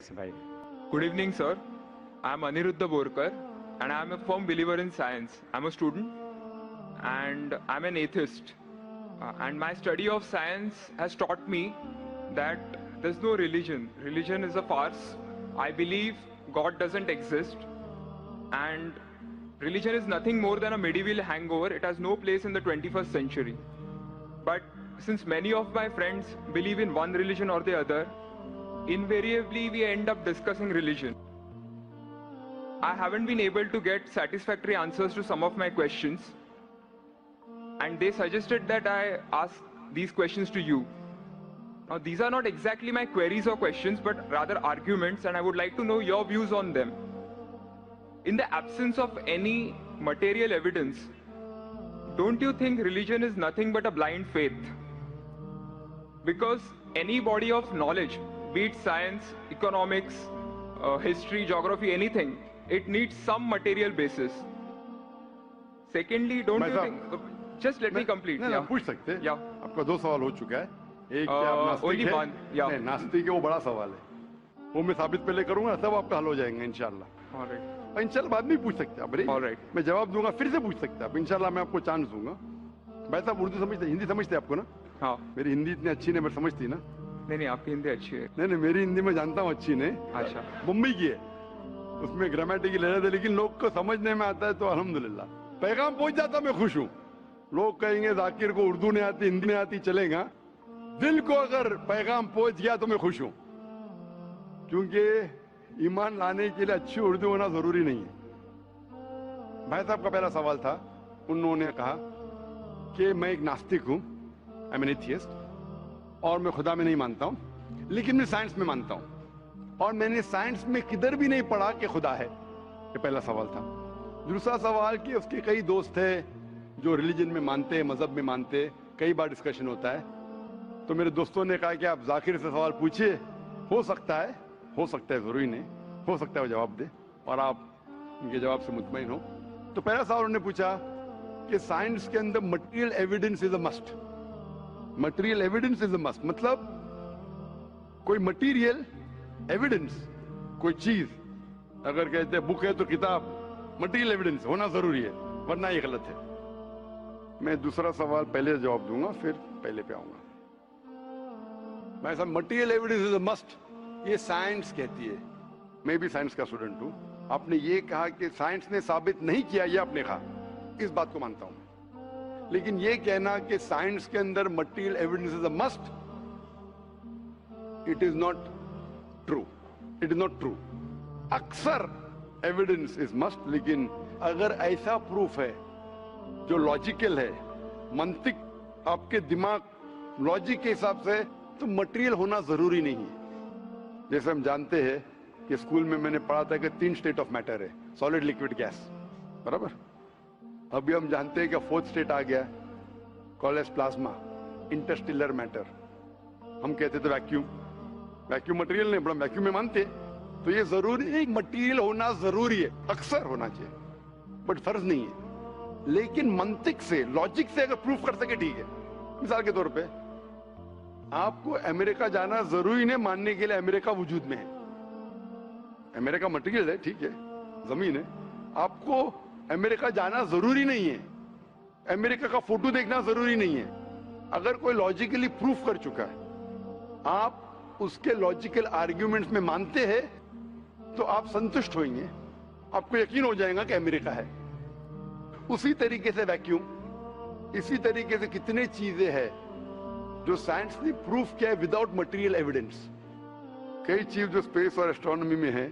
Yes, bhai. Good evening, sir. I'm Aniruddha Borkar, and I'm a firm believer in science. I'm a student, and I'm an atheist. And my study of science has taught me that there's no religion. Religion is a farce. I believe God doesn't exist, and religion is nothing more than a medieval hangover. It has no place in the 21st century. But since many of my friends believe in one religion or the other, invariably we end up discussing religion. I haven't been able to get satisfactory answers to some of my questions, and they suggested that I ask these questions to you. Now, these are not exactly my queries or questions, but rather arguments, and I would like to know your views on them. In the absence of any material evidence, don't you think religion is nothing but a blind faith? Because any body of knowledge, be it science, economics, history, geography, anything, it needs some material basis. Secondly, don't you think... Just let me complete. नहीं, पूछ सकते हैं। Yeah. आपका 2 सवाल हो चुका है। एक क्या आप नास्तिक only है? one, yeah. नहीं, नास्तिक है, वो बड़ा सवाल है। वो मैं साबित पहले करूंगा, सब आपका हल हो जाएंगे इंशाल्लाह। All right. इंशाल्लाह बाद में पूछ सकते हैं आप। All right. मैं जवाब दूंगा, फिर से पूछ सकते हैं आप। इंशाल्लाह मैं आपको चांस दूंगा। भाई साहब उर्दू समझते, हिंदी समझते आपको ना? हाँ। मेरी हिंदी इतनी अच्छी नहीं, मैं समझती ना? नहीं, आपकी हिंदी अच्छी है। नहीं, मेरी हिंदी मैं जानता हूँ अच्छी नहीं। अच्छा। मुंबई की है, उसमें ग्रामेटिकल एरर है, लेकिन लोग को समझने में आता है तो अल्हम्दुलिल्लाह। पैगाम पहुंच जाता, मैं खुश हूँ। लोग कहेंगे जाकिर को उर्दू नहीं आती, हिंदी नहीं आती, चलेगा। दिल को अगर पैगाम पहुंच गया तो मैं खुश हूँ, क्योंकि ईमान लाने के लिए अच्छी उर्दू होना जरूरी नहीं है। भाई साहब का पहला सवाल था, उन्होंने कहा कि मैं एक नास्तिक हूँ, आई एम एन एथियस्ट, और मैं खुदा में नहीं मानता हूँ, लेकिन मैं साइंस में मानता हूँ, और मैंने साइंस में किधर भी नहीं पढ़ा कि खुदा है। ये पहला सवाल था। दूसरा सवाल कि उसके कई दोस्त हैं जो रिलीजन में मानते हैं, मजहब में मानते हैं, कई बार डिस्कशन होता है, तो मेरे दोस्तों ने कहा कि आप जाकिर से सवाल पूछिए, हो सकता है जरूरी नहीं, हो सकता है वो जवाब दे और आप उनके जवाब से मुतमईन हो। तो पहला सवाल उन्होंने पूछा कि साइंस के अंदर material evidence is a must. Material evidence is a must मतलब कोई मटेरियल एविडेंस, कोई चीज अगर कहते हैं बुक है तो किताब, मटेरियल एविडेंस होना जरूरी है, वरना ये गलत है। मैं दूसरा सवाल पहले जवाब दूंगा, फिर पहले पे आऊंगा। मैं सब material evidence is a must, ये साइंस कहती है। मैं भी साइंस का स्टूडेंट हूं। आपने ये कहा कि साइंस ने साबित नहीं किया, ये आपने कहा, इस बात को मानता हूं, लेकिन ये कहना कि साइंस के अंदर material evidence is a must, it is not true. It is not true. अक्सर एविडेंस इज मस्ट, लेकिन अगर ऐसा प्रूफ है जो लॉजिकल है, मंतिक आपके दिमाग लॉजिक के हिसाब से, तो मटेरियल होना जरूरी नहीं है। जैसे हम जानते हैं कि स्कूल में मैंने पढ़ा था कि 3 स्टेट ऑफ मैटर है, सॉलिड, लिक्विड, गैस, बराबर। अभी हम जानते हैं कि 4th स्टेट आ गया, कॉलेज प्लाज्मा, इंटरस्टेलर मैटर। हम कहते थे वैक्यूम, वैक्यूम मटेरियल नहीं, बड़ा वैक्यूम में मानते। तो ये जरूरी नहीं, मटेरियल होना जरूरी है, अक्सर होना चाहिए, बट फर्ज नहीं है। लेकिन मंतिक से, लॉजिक से अगर प्रूफ कर सके ठीक है। मिसाल के तौर पे आपको अमेरिका जाना जरूरी नहीं मानने के लिए अमेरिका वजूद में है। अमेरिका मटेरियल है, ठीक है, जमीन है। आपको अमेरिका जाना जरूरी नहीं है, अमेरिका का फोटो देखना जरूरी नहीं है। अगर कोई लॉजिकली प्रूफ कर चुका है, आप उसके लॉजिकल आर्ग्यूमेंट्स में मानते हैं, तो आप संतुष्ट होंगे, आपको यकीन हो जाएगा कि अमेरिका है। उसी तरीके से वैक्यूम, इसी तरीके से कितने चीजें हैं जो साइंस ने प्रूफ किया है विदाउट मटेरियल एविडेंस। कई चीज जो स्पेस और एस्ट्रोनॉमी में है,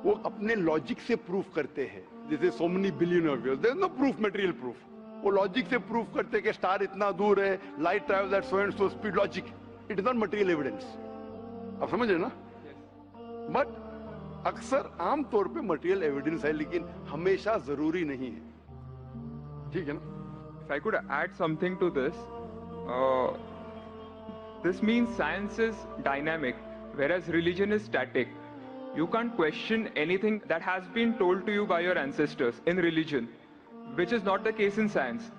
वो अपने लॉजिक से प्रूफ करते हैं, जैसे so many billion of years, there is no proof, material proof. वो लॉजिक से प्रूफ करते हैं कि स्टार इतना दूर है, light travels at so and so speed, logic, it is not material evidence. आप समझ रहे ना? बट अक्सर आमतौर पे मटेरियल एविडेंस है, लेकिन हमेशा जरूरी नहीं है। ठीक है ना? If I could add something to this, this means science is dynamic, whereas religion is static. You can't question anything that has been told to you by your ancestors in religion, which is not the case in science.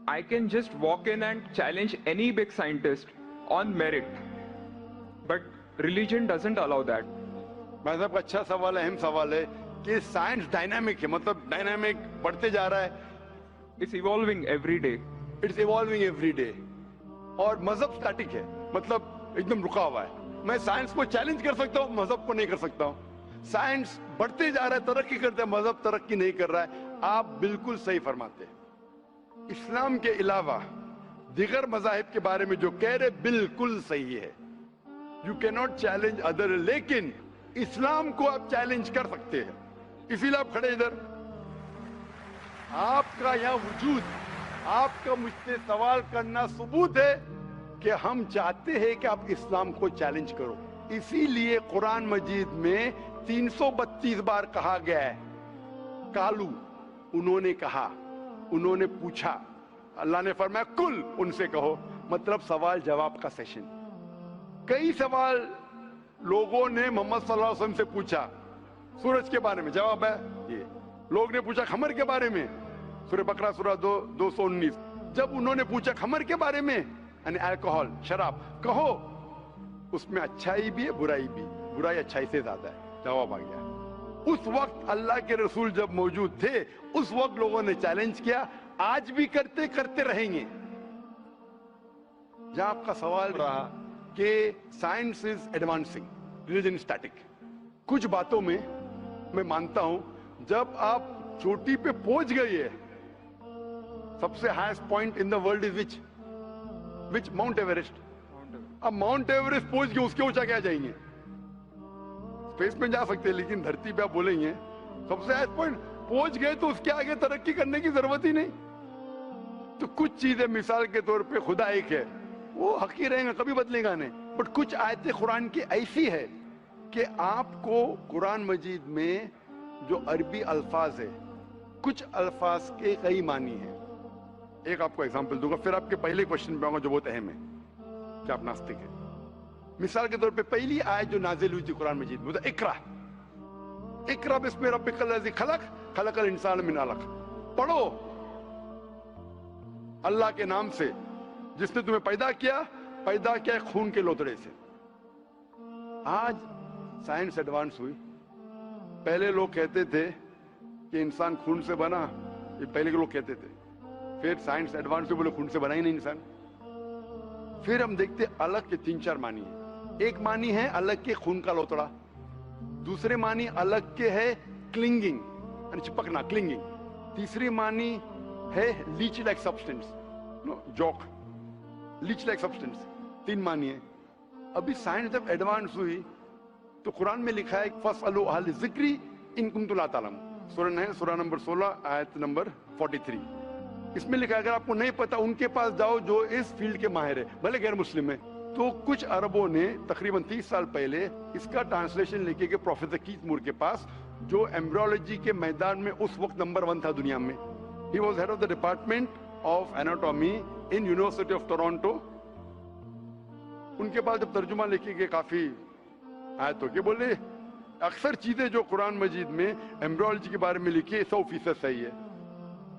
I can just walk in and challenge any big scientist on merit, but religion doesn't allow that. भाई साहब का अच्छा सवाल है, अहम सवाल है कि साइंस डायनामिक है, मतलब डायनामिक बढ़ते जा रहा है, It's evolving every day. It's evolving every day. और मजहब स्टैटिक है, मतलब एकदम रुका हुआ है। मैं साइंस को चैलेंज कर सकता हूँ, मजहब को नहीं कर सकता हूँ। साइंस बढ़ते जा रहा है, तरक्की करते हैं, मजहब तरक्की नहीं कर रहा है। आप बिल्कुल सही फरमाते हैं। इस्लाम के अलावा दिगर मजाहिब के बारे में जो कह रहे बिल्कुल सही है। You can not challenge other, लेकिन इस्लाम को आप चैलेंज कर सकते हैं। इसीलिए आप खड़े इधर, आपका यहाँ वजूद, आपका मुझसे सवाल करना सबूत है कि हम चाहते हैं कि आप इस्लाम को चैलेंज करो। इसीलिए कुरान मजीद में 332 बार कहा गया है कालू, उन्होंने कहा, उन्होंने पूछा। अल्लाह ने फरमाया कुल, उनसे कहो, मतलब सवाल जवाब का सेशन। कई सवाल लोगों ने मोहम्मद सल्लल्लाहु अलैहि वसल्लम से पूछा, सूरज के बारे में जवाब है ये। लोग ने पूछा खमर के बारे में, सूरह बकरा सूरह 219। जब उन्होंने पूछा खमर के बारे में, यानी अल्कोहल, शराब, कहो उसमें अच्छाई भी है बुराई भी, बुराई अच्छाई से ज्यादा है, जवाब आ गया। उस वक्त अल्लाह के रसूल जब मौजूद थे, उस वक्त लोगों ने चैलेंज किया, आज भी करते रहेंगे। जहां आपका सवाल रहा कि science is advancing, religion static, कुछ बातों में मैं मानता हूं, जब आप चोटी पे पहुंच गई है, सबसे highest point in the world is which mount Everest. अब माउंट एवरेस्ट पहुंच गए, उसके ऊंचा क्या जाएंगे? स्पेस में जा सकते हैं, लेकिन धरती पे आप बोलेंगे सबसे हाईएस्ट पॉइंट पहुंच गए तो उसके आगे तरक्की करने की जरूरत ही नहीं। तो कुछ चीजें, मिसाल के तौर पे खुदा एक है, वो हकी रहेगा, कभी बदलेगा नहीं। बट कुछ आयतें कुरान की ऐसी है कि आपको कुरान मजीद में जो अरबी अल्फाज है, कुछ अल्फाज के कई मानी है। एक आपको एग्जांपल दूंगा, फिर आपके पहले क्वेश्चन पे आऊंगा जो बहुत अहम है कि आप नास्तिक है। मिसाल के तौर पे पहली आयत जो नाजिल हुई थी कुरान मजीद में, इकरा इकरा बिस्मि रब्बिकल लज़ी खलक, खलकल इंसान मिन अलक। पढ़ो अल्लाह के नाम से जिसने तुम्हें पैदा किया खून के लोतड़े से। आज साइंस एडवांस हुई। पहले लोग कहते थे कि इंसान खून से बना, ये पहले के लोग कहते थे। फिर साइंस एडवांस हुई, बोले खून से बना ही नहीं इंसान। फिर हम देखते अलग के 3-4 मानी है। एक मानी है अलग के खून का लोतड़ा, दूसरे मानी अलग के है क्लिंगिंग, चिपकना, क्लिंगिंग। तीसरी मानी है लीच लाइक सब्सटेंस, जॉक, लीच लाइक सब्सटेंस। 3 मानी है। अभी साइंस जब एडवांस हुई तो कुरान में लिखा है फसअलू अहल ज़िक्री इन कुंतुम ला तालमून, सूरह नंबर 16 आयत नंबर 43। इसमें लिखा है अगर आपको नहीं पता उनके पास जाओ जो इस फील्ड के माहिर है, भले गैर मुस्लिम है। तो कुछ अरबों ने तकरीबन 30 साल पहले इसका ट्रांसलेशन लेके गए प्रोफेसर कीथ मूर के पास, जो एम्ब्रियोलॉजी के मैदान में उस वक्त नंबर 1 था दुनिया में। He was head of the department of anatomy in university of Toronto. उनके पास जब तर्जुमा लेके गए काफी आयतों के, बोले अक्सर चीजें जो कुरान मजीद में एम्ब्रियोलॉजी के बारे में लिखी है 100% सही है,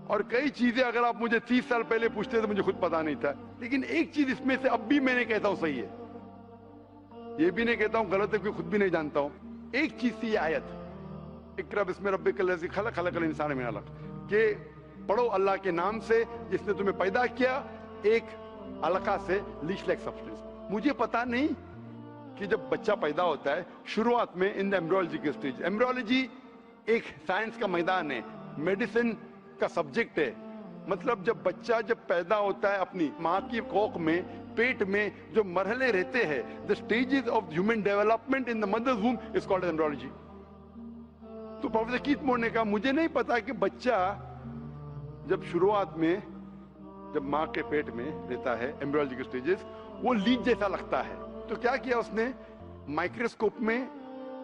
और कई चीजें अगर आप मुझे 30 साल पहले पूछते तो मुझे खुद पता नहीं था, लेकिन एक चीज इसमें से अब भी मैंने कहता हूं सही है, ये भी नहीं कहता हूं गलत है, क्योंकि खुद भी नहीं जानता हूं। एक चीज थी ये आयत इकरा बिस्मि रब्बिकल लज़ी खलक, खलकल इंसान मिन अलक, के पढ़ो अल्लाह के नाम से जिसने तुम्हें पैदा किया एक अलका से, लीच लाइक सब्सटेंस। मुझे पता नहीं कि जब बच्चा पैदा होता है शुरुआत में इन द एम्ब्रियोलॉजी के स्टेज, एम्ब्रियोलॉजी एक साइंस का मैदान है, मेडिसिन का सब्जेक्ट है। मतलब जब बच्चा जब पैदा होता है अपनी माँ की कोख में, पेट में जो मरहले रहते हैं, the stages of human development in the mother's womb is called embryology. तो प्रोफेसर कीथ मूर ने कहा मुझे नहीं पता कि बच्चा जब शुरुआत में जब माँ के पेट में रहता है, एम्ब्रियोलॉजी के स्टेजेस, वो लीच जैसा लगता है। तो क्या किया उसने, माइक्रोस्कोप में,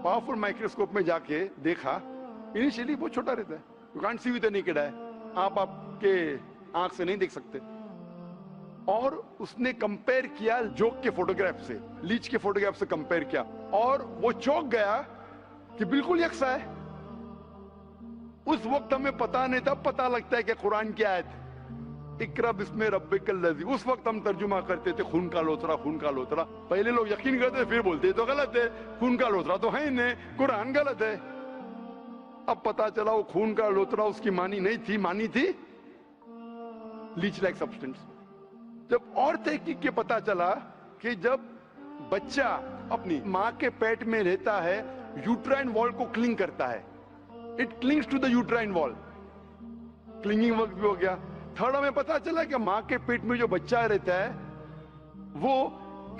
पावरफुल माइक्रोस्कोप में जाके देखा, इनिशियली बहुत छोटा रहता है, you can't see with any kid I, आप आपके आंख से नहीं देख सकते। और उसने कंपेयर किया जोक के फोटोग्राफ से, लीच के फोटोग्राफ से कंपेयर किया, और वो चौंक गया कि बिल्कुल यकसा है। उस वक्त हमें पता नहीं था, पता लगता है कि कुरान की आयत इकरा बिस्मे रब्बिकल लज़ी, उस वक्त हम तर्जुमा करते थे खून का लोथरा, खून का लोथरा। पहले लोग यकीन करते थे, फिर बोलते तो गलत है, खून का लोथरा तो है ही नहीं, कुरान गलत है। अब पता चला वो खून का लोथरा उसकी मानी नहीं थी, मानी थी लीच लाइक सब्सटेंस। जब और तहकीक के पता चला कि जब बच्चा अपनी माँ के पेट में रहता है, यूट्राइन वॉल को क्लिंग करता है, it clings to the uterine wall, clinging work भी हो गया। थर्ड हमें पता चला कि माँ के पेट में जो बच्चा रहता है वो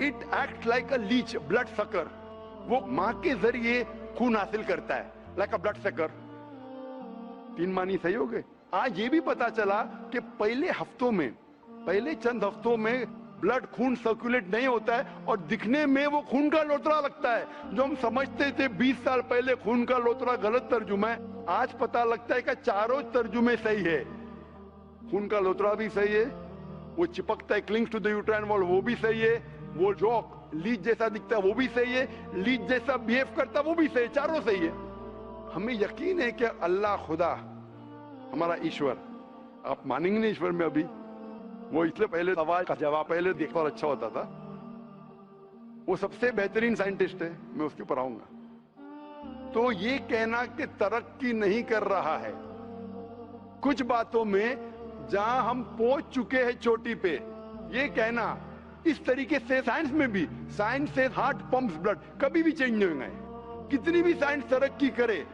it act like a leech, blood sucker, वो माँ के जरिए खून हासिल करता है, लाइक अ ब्लड सकर। 3 मानी सही हो गए। आज ये भी पता चला कि पहले चंद हफ्तों में ब्लड खून सर्कुलेट नहीं होता है और दिखने में वो खून का लोथरा लगता है। जो हम समझते थे 20 साल पहले खून का लोथरा गलत तर्जुमा है, आज पता लगता है कि चारों तर्जुमे सही है। खून का लोथरा भी सही है, वो चिपकता है clings to the uterine wall वो भी सही है, वो जो लीच जैसा दिखता है वो भी सही है, लीच जैसा बिहेव करता है वो भी सही है, चारों सही है। हमें यकीन है कि अल्लाह खुदा हमारा ईश्वर, आप मानेंगे नहीं ईश्वर में अभी, वो इसलिए पहले सवाल का जवाब पहले देखता और अच्छा होता था। वो सबसे बेहतरीन साइंटिस्ट है, मैं उसके ऊपर आऊंगा। तो ये कहना कि तरक्की नहीं कर रहा है, कुछ बातों में जहां हम पहुंच चुके हैं चोटी पे, ये कहना इस तरीके से साइंस में भी, साइंस से हार्ट पंप्स ब्लड, कभी भी चेंज नहीं होंगे। कितनी भी साइंस तरक्की करे,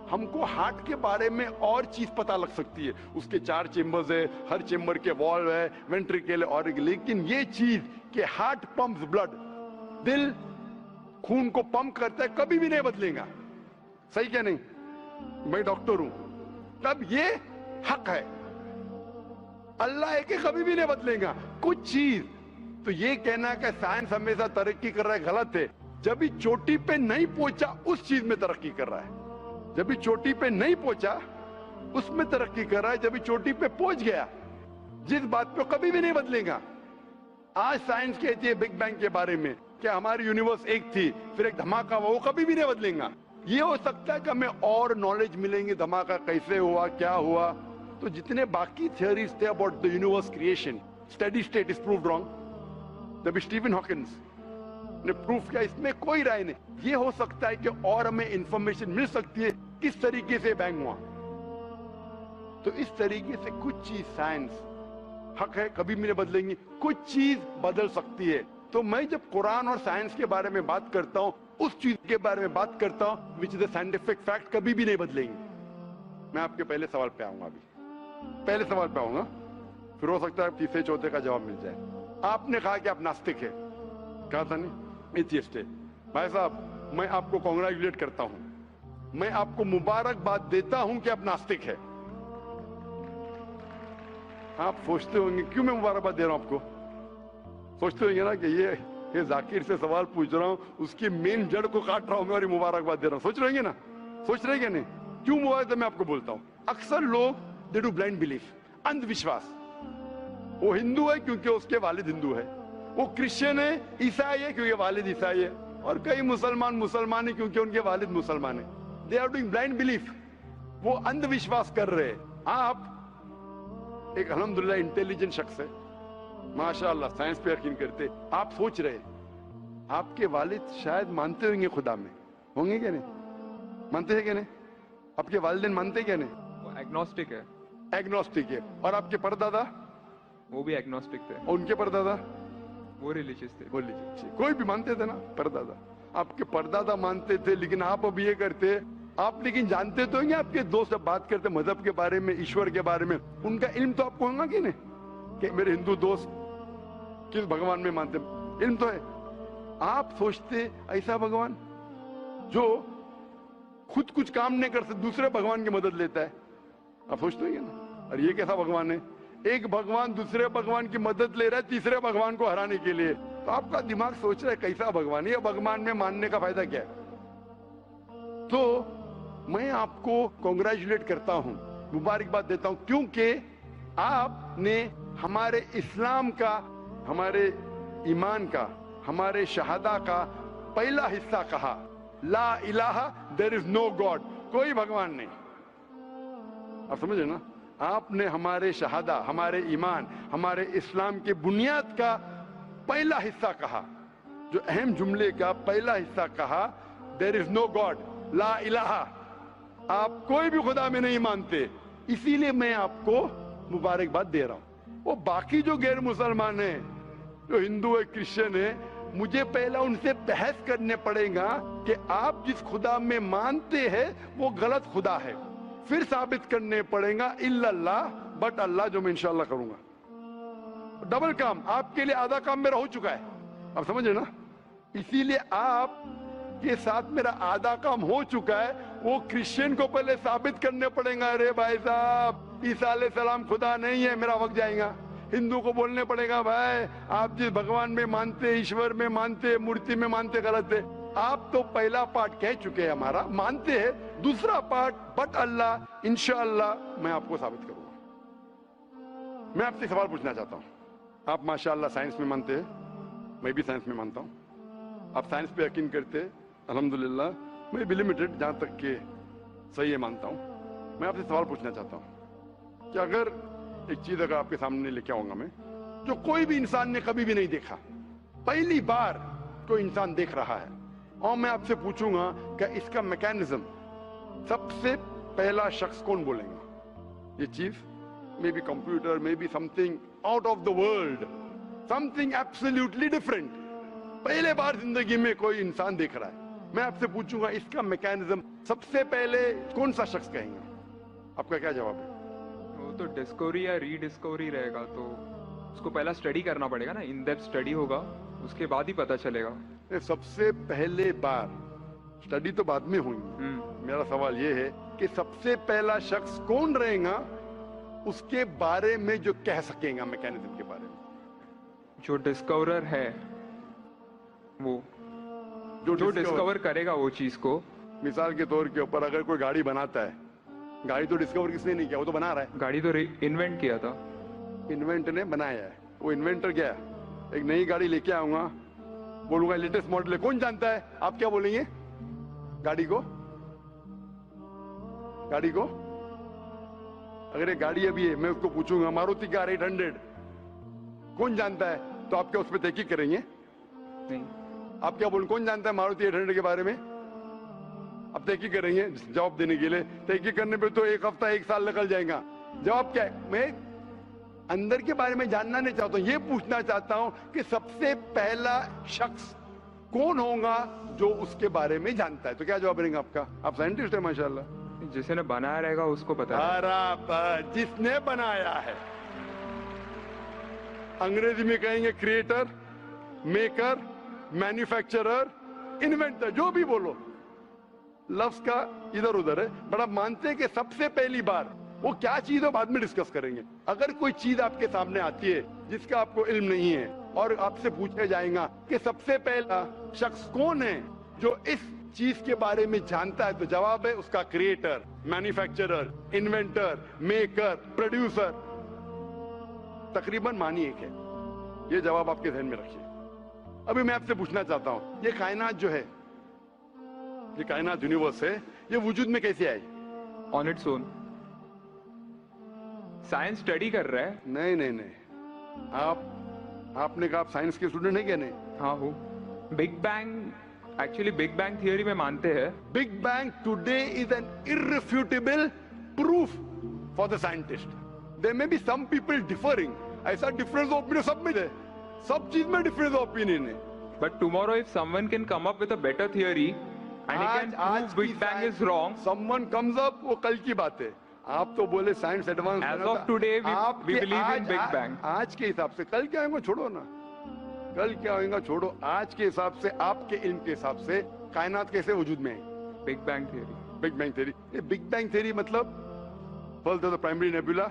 हमको हार्ट के बारे में और चीज पता लग सकती है, उसके 4 चेंबर्स है, हर चेंबर के वॉल्व है, वेंट्रिकल और, लेकिन ये चीज कि हार्ट पंप्स ब्लड, दिल खून को पंप करता है, कभी भी नहीं बदलेगा। सही क्या नहीं? मैं डॉक्टर हूं, तब ये हक है, अल्लाह है कि कभी भी नहीं बदलेगा कुछ चीज। तो ये कहना कि साइंस हमेशा तरक्की कर रहा है गलत है। जब भी चोटी पे नहीं पहुंचा उस चीज में तरक्की कर रहा है, जब भी चोटी पे नहीं पहुंचा उसमें तरक्की कर रहा है, जब भी चोटी पे पहुंच गया जिस बात पे कभी भी नहीं बदलेगा। आज साइंस कहती है बिग बैंग के बारे में कि हमारी यूनिवर्स एक थी, फिर एक धमाका हुआ, वो कभी भी नहीं बदलेगा। ये हो सकता है कि हमें और नॉलेज मिलेंगे, धमाका कैसे हुआ, क्या हुआ। तो जितने बाकी थियोरीज थे about the universe creation, steady state is proved wrong. जब स्टीफन हॉकिंस ने प्रूफ किया, इसमें कोई राय नहीं। ये हो सकता है कि और हमें इंफॉर्मेशन मिल सकती है किस तरीके से बैंग हुआ। तो इस तरीके से कुछ चीज साइंस हक है, कभी भी नहीं बदलेंगी, कुछ चीज बदल सकती है। तो मैं जब कुरान और साइंस के बारे में बात करता हूं, उस चीज के बारे में बात करता हूं which is the scientific fact, कभी भी नहीं बदलेंगी। मैं आपके पहले सवाल पे आऊंगा, अभी पहले सवाल पे आऊंगा, फिर हो सकता है तीसरे चौथे का जवाब मिल जाए। आपने कहा कि आप नास्तिक है, कहा था नहीं, एथियस्ट है। भाई साहब, मैं आपको कांग्रेचुलेट करता हूं, मैं आपको मुबारकबाद देता हूं कि आप नास्तिक है। आप सोचते होंगे क्यों मैं मुबारकबाद दे रहा हूं आपको, सोचते होंगे ना कि ये जाकिर से सवाल पूछ रहा हूं, उसकी मेन जड़ को काट रहा हूं मैं और मुबारकबाद दे रहा हूं। सोच रहे हैं ना, सोच रहे हैं नहीं? क्यों मुबारक मैं आपको बोलता हूं। अक्सर लोग दे डू ब्लाइंड बिलीफ, अंधविश्वास। वो हिंदू है क्योंकि उसके वालिद हिंदू है, वो क्रिश्चियन है, ईसाई है क्योंकि वालिद ईसाई है, और कई मुसलमान है क्योंकि उनके वालिद मुसलमान है। They are doing blind belief, वो अंधविश्वास कर रहे हैं। आप एक अल्हम्दुलिल्लाह इंटेलिजेंट शख्स है, माशाअल्लाह, साइंस पे यकीन करते। आप सोच रहे आपके वालिद शायद मानते होंगे खुदा में, होंगे क्या नहीं? मानते हैं क्या नहीं? आपके वालिदैन मानते क्या नहीं? वो एग्नोस्टिक है। एग्नोस्टिक है। और आपके परदादा? वो भी एग्नोस्टिक थे। और उनके परदादा? वो रिलीजियस थे। वो रिलीजियस, कोई भी मानते थे ना परदादा। आपके परदादा मानते थे, लेकिन आप अब ये करते। आप लेकिन जानते तो हैं, आपके दोस्त जब बात करते मजहब के बारे में, ईश्वर के बारे में, उनका इल्म तो आपको होगा कि नहीं, कि मेरे हिंदू दोस्त किस भगवान में मानते, इल्म तो है। आप सोचते ऐसा भगवान जो खुद कुछ काम नहीं कर सकते, दूसरे भगवान की मदद लेता है, आप सोचते हैं ना। और ये कैसा भगवान है? एक भगवान दूसरे भगवान की मदद ले रहा है तीसरे भगवान को हराने के लिए। तो आपका दिमाग सोच रहा है कैसा भगवान है, ये भगवान में मानने का फायदा क्या है? तो मैं आपको कांग्रेचुलेट करता हूं, मुबारकबाद देता हूं, क्योंकि आपने हमारे इस्लाम का, हमारे ईमान का, हमारे शहादा का पहला हिस्सा कहा, ला इलाहा, देयर इज नो गॉड, कोई भगवान नहीं। आप समझे ना? आपने हमारे शहादा, हमारे ईमान, हमारे इस्लाम के बुनियाद का पहला हिस्सा कहा, जो अहम जुमले का पहला हिस्सा कहा, देयर इज नो गॉड, ला इलाहा, आप कोई भी खुदा में नहीं मानते, इसीलिए मैं आपको मुबारकबाद दे रहा हूं। वो बाकी जो गैर मुसलमान है, जो हिंदू है, क्रिश्चियन है, मुझे पहला उनसे बहस करने पड़ेगा कि आप जिस खुदा में मानते हैं वो गलत खुदा है, फिर साबित करने पड़ेगा इल्लल्लाह, बट अल्लाह, जो मैं इंशाल्लाह करूंगा। डबल काम, आपके लिए आधा काम मेरा हो चुका है, आप समझ रहे ना? इसीलिए आप के साथ मेरा आधा काम हो चुका है, वो क्रिश्चियन को पहले साबित करने पड़ेगा, अरे भाई साहब ईसा अलैहिस्सलाम खुदा नहीं है, मेरा वक्त जाएगा। हिंदू को बोलने पड़ेगा, भाई आप जिस भगवान में मानते, ईश्वर में मानते, मूर्ति में मानते, गलत है। आप तो पहला पार्ट कह चुके हैं, हमारा मानते हैं, दूसरा पार्ट बट अल्लाह, इंशाअल्लाह मैं आपको साबित करूंगा। मैं आपसे सवाल पूछना चाहता हूं, आप माशाअल्लाह साइंस में मानते हैं, मैं भी साइंस में मानता हूं, आप साइंस पे यकीन करते हैं, अल्हम्दुलिल्लाह, मैं भी लिमिटेड जहां तक के सही है मानता हूं। मैं आपसे सवाल पूछना चाहता हूं कि अगर एक चीज अगर आपके सामने लेके आऊंगा मैं, जो कोई भी इंसान ने कभी भी नहीं देखा, पहली बार कोई इंसान देख रहा है, और मैं आपसे पूछूंगा कि इसका मैकेनिज्म, सबसे पहला शख्स कौन बोलेगा? ये चीज may be computer, may be something out of the world, something absolutely different, पहले बार जिंदगी में कोई इंसान देख रहा है। मैं आपसे पूछूंगा इसका मैकेनिज्म सबसे पहले कौन सा शख्स कहेंगे? आपका क्या जवाब है? वो तो डिस्कवरी या रीडिस्कवरी रहेगा, तो उसको पहला स्टडी करना पड़ेगा ना, इन डेप्थ स्टडी होगा, उसके बाद ही पता चलेगा। सबसे पहले बार स्टडी तो बाद में हुई, मेरा सवाल ये है कि सबसे पहला शख्स कौन रहेगा उसके बारे में जो कह सकेगा मैकेनिज्म के बारे में? जो डिस्कवरर है, वो जो डिस्कवर करेगा वो चीज को। मिसाल के तौर के ऊपर अगर कोई गाड़ी बनाता है, गाड़ी तो डिस्कवर किसने नहीं किया, वो तो बना रहा है। गाड़ी तो इन्वेंट किया था, इन्वेंट ने बनाया है, वो इन्वेंटर क्या है? एक नई गाड़ी लेके आऊंगा, बोलूंगा लेटेस्ट मॉडल है, कौन जानता है? आप क्या बोलेंगे? गाड़ी को, गाड़ी को अगर ये गाड़ी अभी है, मैं उसको पूछूंगा मारुति कार 800 कौन जानता है, तो आप क्या उस पर तहकीक करेंगे? नहीं। आप क्या बोलेंगे, कौन जानता है मारुति 800 के बारे में? अब तहकीक करेंगे जवाब देने के लिए, तहकीक करने पे तो एक हफ्ता एक साल निकल जाएगा। जवाब क्या है? मैं अंदर के बारे में जानना नहीं चाहता हूं, ये पूछना चाहता हूं कि सबसे पहला शख्स कौन होगा जो उसके बारे में जानता है। तो क्या जवाब रहेगा आपका? आप साइंटिस्ट है माशाल्लाह। जिसने बनाया रहेगा उसको पता है। बराबर, जिसने बनाया है। अंग्रेजी में कहेंगे क्रिएटर, मेकर, मैन्युफैक्चरर, इन्वेंटर, जो भी बोलो, लफ्ज का इधर उधर है, बड़ा मानते हैं कि सबसे पहली बार वो क्या चीज है बाद में डिस्कस करेंगे। अगर कोई चीज आपके सामने आती है जिसका आपको इल्म नहीं है और आपसे पूछा जाएगा कि सबसे पहला शख्स कौन है जो इस चीज के बारे में जानता है, तो जवाब है उसका creator, manufacturer, inventor, maker, producer. तकरीबन मानी एक है। ये जवाब आपके ध्यान में रखिए। अभी मैं आपसे पूछना चाहता हूं, ये कायनात जो है, ये कायनात यूनिवर्स है, ये वजूद में कैसे आई? On its own. Science study कर रहा है। नहीं नहीं नहीं, आपने कहा आप साइंस के स्टूडेंट है क्या? नहीं। हाँ हूँ। Big bang, actually big bang theory में मानते हैं। Big bang today is an irrefutable proof for the scientist. There may be some people differing, ऐसा डिफरेंस ऑफ ओपिनियन सब में है, सब चीज में डिफरेंस ऑफ ओपिनियन है। But tomorrow if someone can come up with a better theory and he can prove big bang is wrong, someone comes up, वो कल की बात है। आप तो बोले science advance. Age of today we believe in big bang. आज के हिसाब से, कल क्या होगा छोड़ो ना, कल क्या होगा छोड़ो, आज के हिसाब से, आपके इल्म के हिसाब से कायनात कैसे वजूद में है? Big bang theory. Big bang theory. ये बिग बैंग थियरी मतलब first the primary nebula,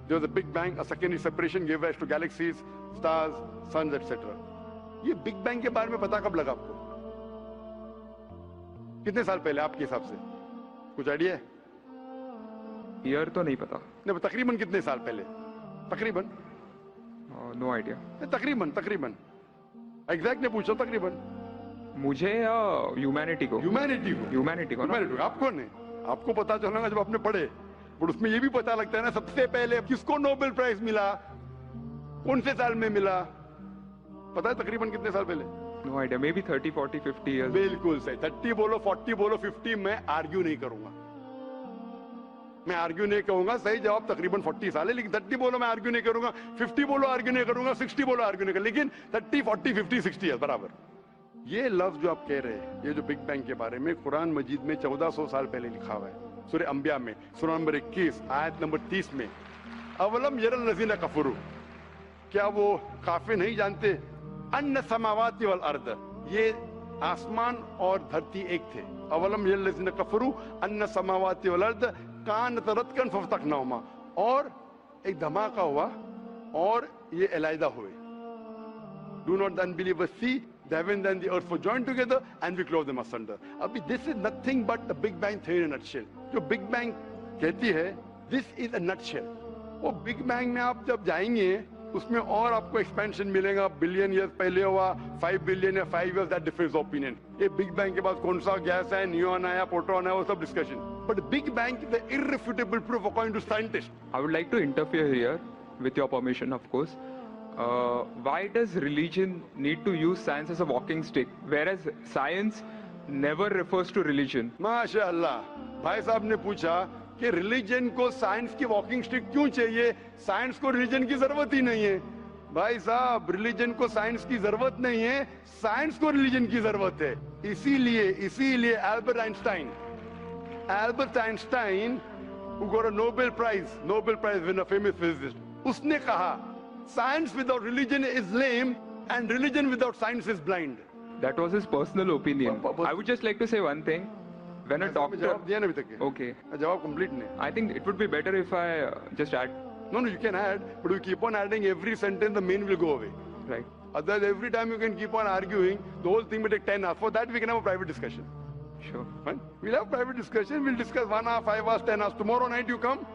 there was a big bang, a secondary separation gave rise to galaxies, stars, suns, etc. ये बिग बैंग के बारे में पता कब लगा आपको? कितने साल पहले आपके हिसाब से? कुछ आइडिया है? ईयर तो नहीं पता। नहीं, तकरीबन कितने साल पहले? तकरीबन? No idea. तकरीबन एग्जैक्ट ने पूछा, तकरीबन। मुझे या ह्यूमैनिटी को? ह्यूमैनिटी को ना? आपको नहीं, आपको पता चलेगा जब आपने पढ़े। पर उसमें ये भी पता लगता है ना सबसे पहले किसको नोबेल प्राइज मिला, कौन से साल में मिला, पता है तकरीबन कितने साल पहले? No idea. Maybe 30, 40, 50 years. बिल्कुल सही. 30 बोलो, 40 बोलो, 50, मैं आर्ग्यू नहीं करूंगा. मैं आर्ग्यू नहीं कहूंगा. सही जवाब तकरीबन 40 साल है, लेकिन 30 बोलो मैं आर्ग्यू नहीं करूंगा, 50 बोलो आर्ग्यू नहीं करूंगा, 60 बोलो आर्ग्यू नहीं करूंगा, लेकिन 30, 40, 50, 60 है बराबर. ये लफ्ज जो आप कह रहे हैं, ये जो बिग बैंग के बारे में कुरान मजीद में 1400 साल पहले लिखा हुआ है. सूरह अंबिया में सूरह नंबर 21 आयत नंबर 30 में, अवलम यरल लज़ीना कफरू, क्या वो काफिर नहीं जानते, अन्ना समावाति वल अर्द, ये आसमान और धरती एक थे. अवलम यरल लज़ीना कफरू अन्ना समावाति वल अर्द कानत रतकन फफ्तकनाहुमा, और एक धमाका हुआ और ये अलहदा हुए. Do not the unbelievers see the heavens and the earth were joined together and we close them asunder. अभी this is nothing but the Big Bang theory in a nutshell. जो Big Bang कहती है, this is a nutshell. वो Big Bang में आप जब जाएंगे उसमें और आपको एक्सपेंशन मिलेगा. बिलियन ईयर्स पहले हुआ, 5 बिलियन या 5 years, that differs opinion. ये बिग बैंग के बाद कौन सा गैस है, न्यूट्रॉन आया, प्रोटॉन आया, वो सब discussion. But big bang is the irrefutable proof according to scientists. I would like to interfere here, with your permission, of course. Why does religion need to use science as a walking stick, whereas science never refers to religion? माशाअल्लाह, भाई साहब ने पूछा कि religion को science की walking stick क्यों चाहिए, साइंस को रिलीजन की जरूरत ही नहीं है. भाई साहब, रिलीजन को साइंस की जरूरत नहीं है, साइंस को रिलीजन की जरूरत है. इसीलिए Albert Einstein who got a Nobel Prize winner, famous physicist, उसने कहा science without religion is lame and religion without science is blind. That was his personal opinion. I would just like to say one thing. When a doctor... जवाब दिया ना अभी तक. Okay. जवाब complete नहीं. I think it would be better if I just add. No, you can add, but you keep on adding every sentence, the main will go away. Right. Otherwise, every time you can keep on arguing, the whole thing will take 10 hours. For that, we can have a private discussion. Sure. Fine? We'll have private discussion. We'll discuss 1 hour, 5 hours, 10 hours. Tomorrow night you come.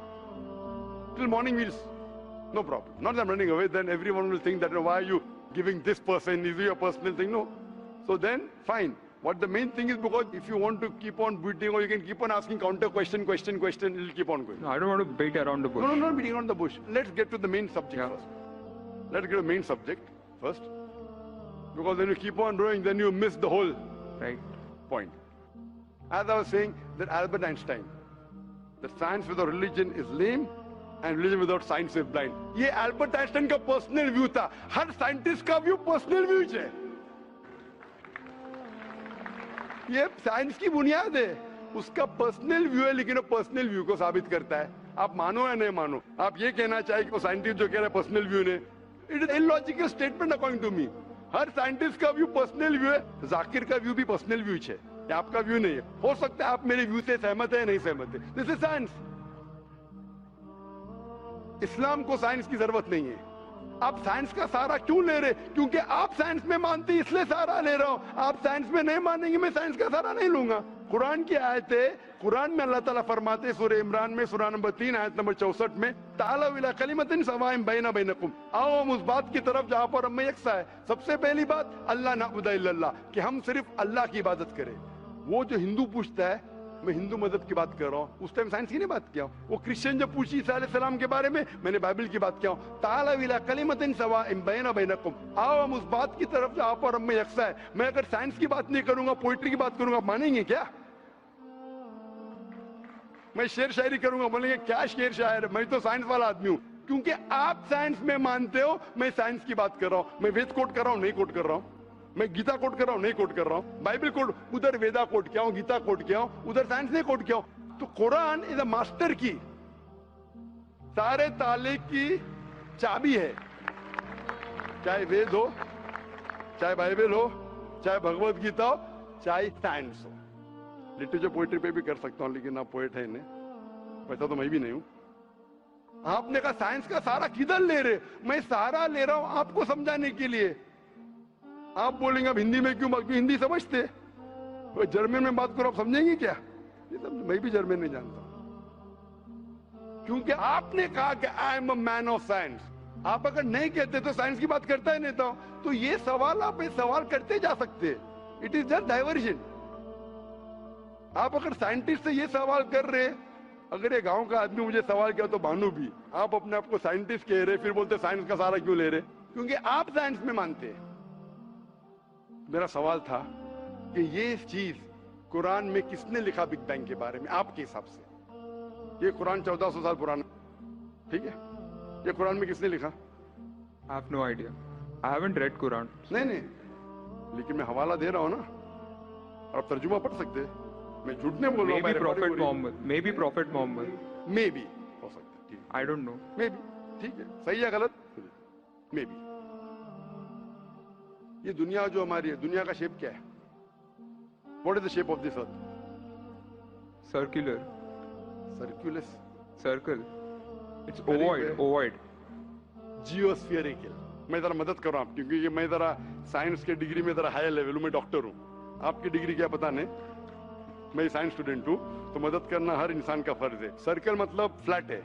Till morning no problem. Not that I'm running away. Then everyone will think that why are you giving this person? Is it your personal thing? No. So then, fine. What the main thing is, because if you want to keep on beating or you can keep on asking counter question, it'll keep on going. No, I don't want to beat around the bush. No, not beating around the bush. Let's get to the main subject first. Let's get to the main subject first. Because when you keep on growing, then you miss the whole point. As I was saying, that Albert Einstein, that science without religion is lame and religion without science is blind. ये Albert Einstein का personal view था. हर scientist का view personal view है. ये science की बुनियाद है. उसका पर्सनल व्यू है, लेकिन वो पर्सनल व्यू को साबित करता है. आप मानो या नहीं मानो, आप ये कहना चाहे कि वो साइंटिस्ट जो कह रहा है पर्सनल व्यू ने, it is illogical statement according to me. हर साइंटिस्ट का व्यू पर्सनल व्यू है. जाकिर का व्यू भी पर्सनल व्यू है, ये आपका व्यू नहीं है. हो सकता है आप मेरे व्यू से सहमत है, नहीं सहमत है. This is science. इस्लाम को साइंस की जरूरत नहीं है. आप साइंस का सहारा क्यों ले रहे? क्योंकि आप साइंस में मानते इसलिए सहारा ले रहा हूं. आप साइंस में नहीं मानेंगे, मैं साइंस का सहारा नहीं लूंगा. कुरान की आयत है, कुरान में अल्लाह ताला फरमाते सूरह इमरान में सूरह नंबर 3 आयत नंबर 64 में, ताला इला कलिमतिन सवाइन बैना बैनकुम, आओ हम उस बात की तरफ जहां पर हम यकसा है. सबसे पहली बात, अल्लाह नअबुद इल्लल्लाह, कि हम सिर्फ अल्लाह की इबादत करें. वो जो हिंदू पूछता है, मैं हिंदू मदद की बात कर रहा हूँ, उस टाइम साइंस की नहीं बात किया. वो क्रिश्चियन जब पूछी ईसा अलैहिस्सलाम के बारे में, मैंने बाइबल की बात किया. ताला इला कलिमतिन सवाइन बैना बैनकुम, आओ हम उस बात की तरफ जहां पर हम यकसा है. मैं अगर साइंस की बात नहीं करूंगा, पोइट्री की बात करूंगा, मानेंगे क्या? मैं शेर शायरी करूंगा, बोलेंगे क्या शेर शायर, मैं तो साइंस वाला आदमी हूं. क्योंकि आप साइंस में मानते हो, मैं साइंस की बात कर रहा हूं. मैं वेद कोट कर रहा हूं, नहीं कोट कर रहा हूं. मैं गीता कोट कर रहा हूं, नहीं कोट कर रहा हूं. बाइबल कोट, उधर वेदा कोट किया हूं, गीता कोट किया हूं, उधर साइंस नहीं कोट किया हूं. तो कुरान इज अ मास्टर की, सारे ताले की चाबी है. चाहे वेद हो, चाहे बाइबल हो, चाहे भगवत गीता हो, चाहे साइंस हो. लिटरेचर पोएट्री पे भी कर सकता हूं, लेकिन आप पोएट है नहीं, वैसा तो मैं भी नहीं हूं. आपने कहा साइंस का सहारा किधर ले रहे? मैं सहारा ले रहा हूं आपको समझाने के लिए. आप बोलेंगे अब हिंदी में क्यों? हिंदी समझते? जर्मन में बात करो, आप समझेंगे क्या? मैं भी जर्मन नहीं जानता. क्योंकि आपने कहा कि I am a man of science. आप अगर नहीं कहते तो साइंस की बात करता ही नहीं था. तो ये सवाल आप सवाल करते जा सकते. It is just diversion. आप अगर साइंटिस्ट से ये सवाल कर रहे अगर ये गांव का आदमी मुझे सवाल किया तो भानु भी, आप अपने आप को साइंटिस्ट कह रहे, फिर बोलते साइंस का सहारा क्यों ले रहे? क्योंकि आप साइंस में मानते हैं। मेरा सवाल था कि ये चीज कुरान में किसने लिखा बिग बैंग के बारे में आपके हिसाब से? ये कुरान 1400 साल पुराना, ठीक है? ये कुरान में किसने लिखा? I have no idea. I haven't read Quran. नहीं, लेकिन मैं हवाला दे रहा हूं ना, और आप तर्जुमा पढ़ सकते हैं। मैं झूठ नहीं बोल रहा हूं। Maybe Prophet Muhammad. Maybe Prophet Muhammad. May be हो सकता है, ठीक है। I don't know. May be, ठीक है, सही है गलत? May be. ये दुनिया जो हमारी है, दुनिया का शेप क्या है? What is the shape of this earth? Circular. सर्कुलस, Circle. It's Very ovoid. good. Ovoid. जियोस्फियरिकल। मैं जरा मदद कर रहा हूं, क्योंकि ये मैं जरा साइंस के डिग्री में जरा हाई लेवल हूं, मैं डॉक्टर हूं। आपकी डिग्री क्या पता नहीं, मैं साइंस स्टूडेंट हूं, तो मदद करना हर इंसान का फर्ज है। सर्कल मतलब फ्लैट है,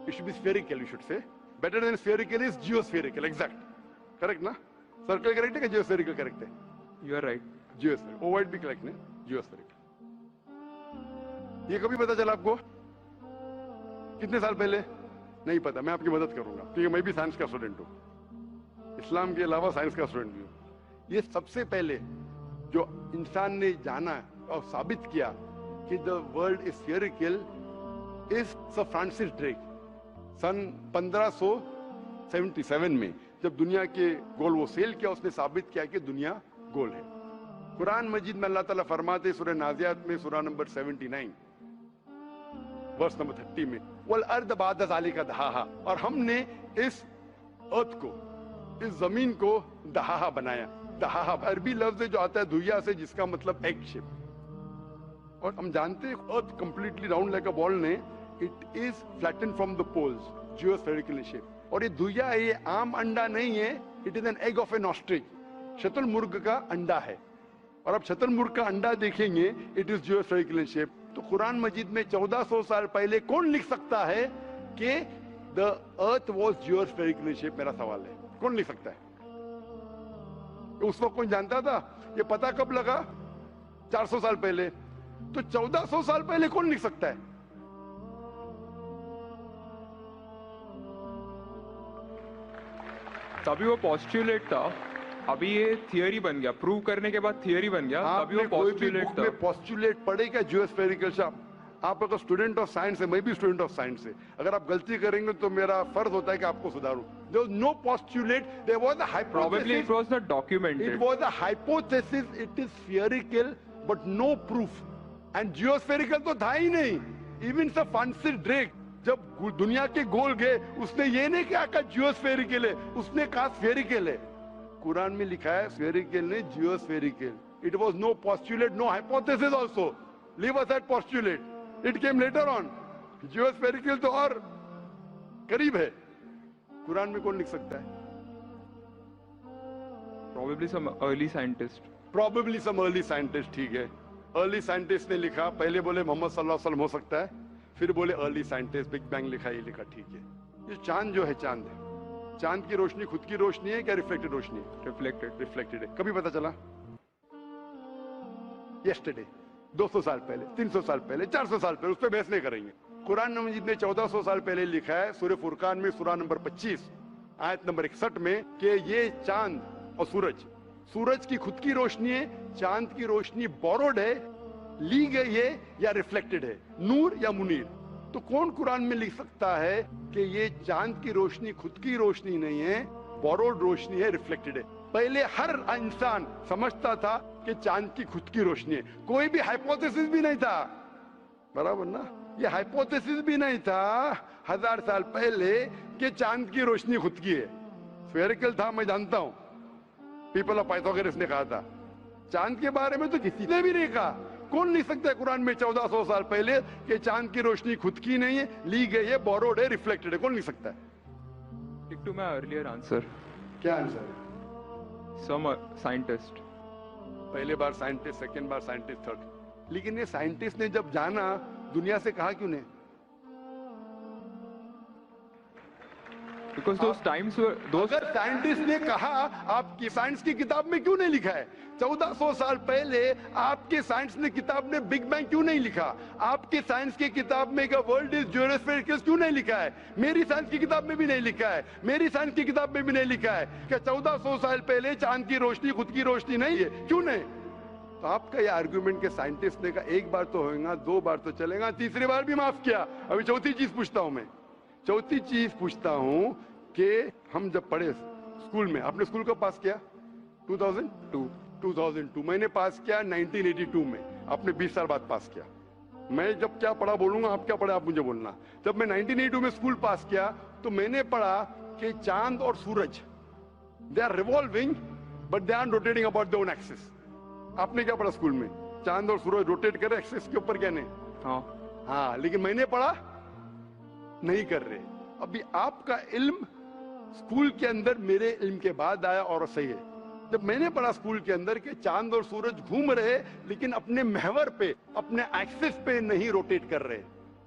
it should be spherical, you should say. Better than spherical is geospherical, exact, correct ना? सर्कल करेक्ट है कि जियोस्फेरिकल करेक्ट है? You are right. Geospherical, ovoid भी करेक्ट है, जियोस्फेरिकल। ये कभी पता चला आपको? कितने साल पहले? नहीं पता, मैं आपकी मदद करूंगा, क्योंकि मैं भी साइंस का स्टूडेंट हूं, इस्लाम के अलावा साइंस का स्टूडेंट भी हूं। ये सबसे पहले जो इंसान ने जाना और साबित किया कि the world is spherical is Sir Francis Drake. सन 1577 में जब दुनिया के गोल वो सेल किया, उसने साबित किया कि दुनिया गोल है। कुरान मजीद में अल्लाह ताला फरमाते सूरह नाज़ियात में सूरह नंबर 79 वर्स नंबर 30 में, वल अर्द बाद ज़ालिका दहाहा, और हमने इस अर्थ को, इस जमीन को दहाहा बनाया। दहाहा अरबी लफ्ज जो आता है धुइया से, जिसका मतलब एग शेप। और हम जानते हैं earth completely round like a ball ने, it is flatten from the poles, geospherical shape. और ये धुइया है, ये आम अंडा नहीं है, it is an egg of an ostrich, शतुरमुर्ग का अंडा है। और अब शतुरमुर्ग का अंडा देखेंगे, इट इज जियोस्फेरिकल शेप। तो कुरान मजीद में 1400 साल पहले कौन लिख सकता है कि द अर्थ वॉज जियोस्फेरिकल शेप? मेरा सवाल है, कौन लिख सकता है? उस वक्त कौन जानता था? ये पता कब लगा? 400 साल पहले। तो 1400 साल पहले कौन लिख सकता है? तभी वो पोस्टुलेट था, अभी ये थियरी बन गया, प्रूव करने के बाद थियरी बन गया, तभी वो पोस्टुलेट था। पोस्टुलेट पढ़ेगा जियोस्फेरिकल शेप। आप अगर स्टूडेंट ऑफ साइंस है, मैं भी स्टूडेंट ऑफ साइंस है, अगर आप गलती करेंगे तो मेरा फर्ज होता है कि आपको सुधारूं। There was no postulate, there was a hypothesis. Probably it was not documented. It was a hypothesis, it is spherical, but no proof. And geospherical तो था ही नहीं। Even Sir Francis Drake जब दुनिया के गोल गए, उसने ये नहीं कहा जियोस्फेरिकल है, उसने कहा स्फेरिकल है। कुरान में लिखा है स्फेरिकल ने जियोस्फेरिकल। It was no postulate, no hypothesis also. Leave aside postulate. It came later on. जियोस्फेरिकल तो और करीब है। कुरान में कौन लिख सकता है? Probably some early scientist. Probably some early scientist, ठीक है। अर्ली साइंटिस्ट ने लिखा, पहले बोले मोहम्मद सल्लल्लाहु अलैहि वसल्लम हो सकता है, फिर बोले अर्ली साइंटिस्ट, बिग बैंग लिखा, ये लिखा, ठीक है। ये चांद जो है, चांद है, चांद की रोशनी खुद की रोशनी है क्या रिफ्लेक्टेड रोशनी है? रिफ्लेक्टेड है। कभी पता चला? यस्टरडे, 200 साल पहले, 300 साल पहले, 400 साल पहले, उस पर बहस नहीं करेंगे। कुरान मजीद ने 1400 साल पहले लिखा है सूरह फुरकान में सूरह नंबर 25 आयत नंबर 61 में कि ये चांद और सूरज की खुद की रोशनी है, चांद की रोशनी बोरोड है, ली गई है या रिफ्लेक्टेड है, नूर या मुनीर। तो कौन कुरान में लिख सकता है कि ये चांद की रोशनी खुद की रोशनी नहीं है, बोरोड रोशनी है, रिफ्लेक्टेड है? पहले हर इंसान समझता था कि चांद की खुद की रोशनी है, कोई भी हाइपोथेसिस भी नहीं था, बराबर ना? ये हाइपोथेसिस भी नहीं था 1000 साल पहले कि चांद की रोशनी खुद की है। स्फेरिकल था, मैं जानता हूं, पीपल ऑफ पाइथागोरस ने कहा था। चांद के बारे में तो किसी ने भी नहीं कहा। कौन लिख सकता है कुरान में 1400 साल पहले कि चांद की रोशनी खुद की नहीं है, ली गई है, बोरोड है, रिफ्लेक्टेड है? कौन लिख सकता है? Stick to my earlier answer. क्या आंसर है? Some scientist. पहले बार साइंटिस्ट, सेकेंड बार साइंटिस्ट, थर्ड। लेकिन ये साइंटिस्ट ने जब जाना, दुनिया से कहा क्यों नहीं? Because those times were those. अगर साइंटिस्ट ने कहा आपकी साइंस की किताब में क्यों नहीं लिखा है? 1400 साल पहले आपके साइंस ने किताब ने बिग बैंग क्यों नहीं लिखा? आपके साइंस की किताब में वर्ल्ड इज ज्योस्फेरिकल क्यों नहीं लिखा है? मेरी साइंस की किताब में भी नहीं लिखा है, मेरी साइंस की किताब में भी नहीं लिखा है कि 1400 साल पहले चांद की रोशनी खुद की रोशनी नहीं है, क्यों नहीं? तो आपका ये आर्गुमेंट के साइंटिस्ट ने कहा एक बार तो होगा, दो बार तो चलेगा, तीसरी बार भी माफ किया। अभी चौथी चीज पूछता हूं मैं, चौथी चीज पूछता हूं कि हम जब पढ़े स्कूल में, आपने स्कूल कब पास किया? 2002 मैंने पास किया 1982 में, आपने 20 साल बाद पास किया। मैं जब क्या पढ़ा बोलूंगा, आप क्या पढ़ा आप मुझे बोलना। जब मैं 1982 में स्कूल पास किया तो मैंने पढ़ा कि चांद और सूरज they are revolving but they are rotating about their own axis. आपने क्या पढ़ा स्कूल में? चांद और सूरज रोटेट कर रहे एक्सिस के ऊपर, क्या नहीं? हाँ, लेकिन मैंने पढ़ा नहीं कर रहे। अभी आपका इल्म स्कूल के अंदर मेरे इल्म के बाद आया और सही है। जब मैंने पढ़ा स्कूल के अंदर कि चांद और सूरज घूम रहे लेकिन अपने महवर पे, अपने एक्सिस पे नहीं रोटेट कर रहे।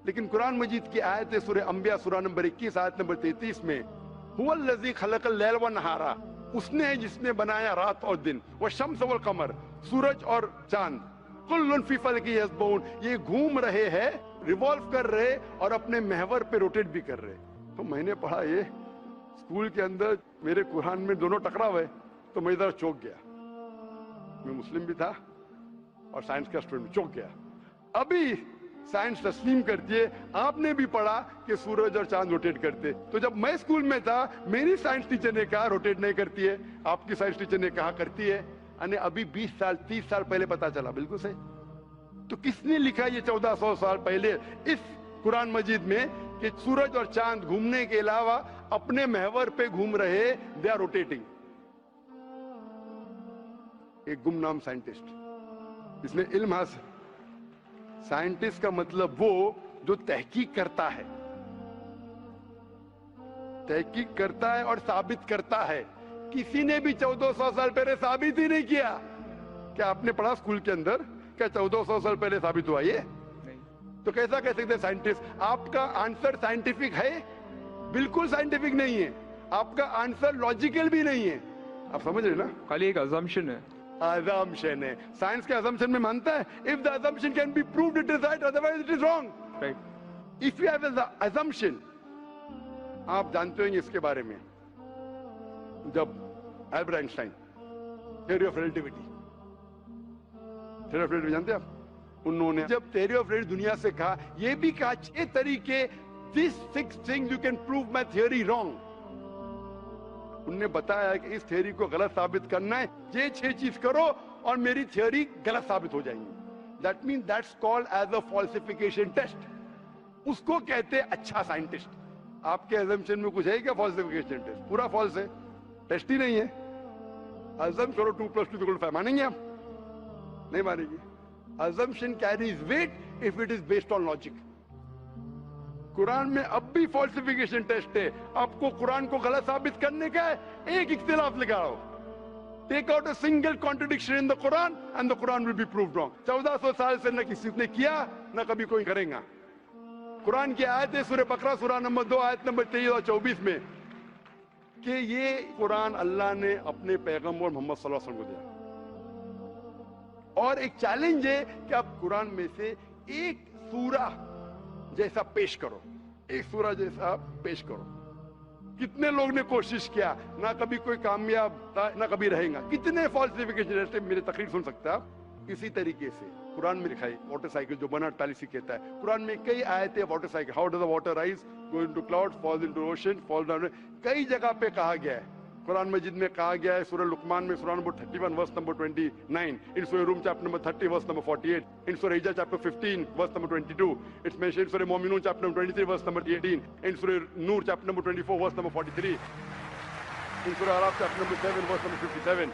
लेकिन कुरान मजीद की आयत है सूरह अंबिया सूरह नंबर 21 आयत नंबर 33 में, हुवल्लज़ी खलक़ल लैल व नहारा, उसने है जिसने बनाया रात और दिन, व शम्स वल कमर, सूरज और चांद, कुल्लुन फी फलकी यस्बहून, ये घूम रहे हैं, रिवॉल्व कर रहे और अपने महवर पे रोटेट भी कर रहे। तो मैंने पढ़ा ये स्कूल के अंदर, मेरे कुरान में दोनों टकराव है, तो मैं इधर चौंक गया। मैं मुस्लिम भी था और साइंस का स्टूडेंट, चौंक गया। अभी साइंस तस्लीम करती है, आपने भी पढ़ा कि सूरज और चांद रोटेट करते। तो जब मैं स्कूल में था मेरी साइंस टीचर ने कहा रोटेट नहीं करती है, आपकी साइंस टीचर ने कहा करती है। अने अभी 20 साल 30 साल पहले पता चला, बिल्कुल सही। तो किसने लिखा ये 1400 साल पहले इस कुरान मजीद में कि सूरज और चांद घूमने के अलावा अपने महवर पे घूम रहे, दे आर रोटेटिंग? एक गुमनाम साइंटिस्ट, इसने इल्म हासिल। साइंटिस्ट का मतलब वो जो तहकीक करता है, तहकीक करता है और साबित करता है। किसी ने भी 1400 साल पहले साबित ही नहीं किया। क्या आपने पढ़ा स्कूल के अंदर क्या 1400 साल पहले साबित हुआ ये? तो कैसा कह सकते साइंटिस्ट? आपका आंसर साइंटिफिक है? बिल्कुल साइंटिफिक नहीं है। आपका आंसर लॉजिकल भी नहीं है। आप समझ रहे ना? खाली एक अजम्पशन है। assumption है। साइंस के assumption में मानता है if the assumption can be proved it is right, otherwise it is wrong. Right. If you have an assumption, आप जानते होंगे इसके बारे में, जब Albert Einstein theory of relativity, theory of relativity जानते हैं आप? उन्होंने जब थ्योरी ऑफ रिलेटिविटी दुनिया से कहा, ये भी कहा 6 तरीके, this 6 things you can prove my theory wrong. उन्होंने बताया कि इस थ्योरी को गलत साबित करना है, ये 6 चीज करो और मेरी थ्योरी गलत साबित हो जाएंगी। That mean that's called as a falsification test. उसको कहते हैं अच्छा साइंटिस्ट। आपके अजम्पशन में कुछ है क्या फॉल्सिफिकेशन टेस्ट? पूरा फॉल्स है, टेस्ट ही नहीं है। अजम करो 2 + 2 = 5, मानेंगे आप? नहीं मानेंगे। Assumption carries weight if it is based on logic. Quran में अब भी फॉल्सिफिकेशन टेस्ट है। आपको कुरान को गलत साबित करने का है, एक इख्तिलाफ लगाओ, take out a single contradiction in the Quran and the Quran will be proved wrong. 1400 साल से न किसी ने किया न कभी कोई करेगा। कुरान की आयत है सूरह बकरा सूरह नंबर 2 आयत नंबर 23 और 24 में कि ये कुरान अल्लाह ने अपने पैगंबर मोहम्मद सल्लल्लाहु अलैहि वसल्लम को दिया। और एक चैलेंज है कि आप कुरान में से एक सूरा जैसा पेश करो, एक सूरा जैसा पेश करो। कितने लोग ने कोशिश किया, ना कभी कोई कामयाब था ना कभी रहेगा। कितने फॉल्सिफिकेशन जैसे मेरे तकरीर सुन सकते हैं आप। इसी तरीके से कुरान में लिखा है मोटरसाइकिल जो बर्नार्ड पॉलिसी कहता है। कुरान में कई आयतें motorcycle, how does the water rise, go into clouds, falls into ocean, fall down, कई जगह पे कहा गया है। कुरान मजिद में कहा गया है सूरह लुकमान में सूरह नंबर 31 वर्स नंबर 29, इन सूरह रूम chapter number 30 verse number 48, in सूरह हिजर chapter 15 verse number 22, it's mentioned सूरह मोमिनून chapter number 23 verse number 18, in सूरह नूर chapter number 24 verse number 43, in सूरह अराफ chapter number 7 verse number 57.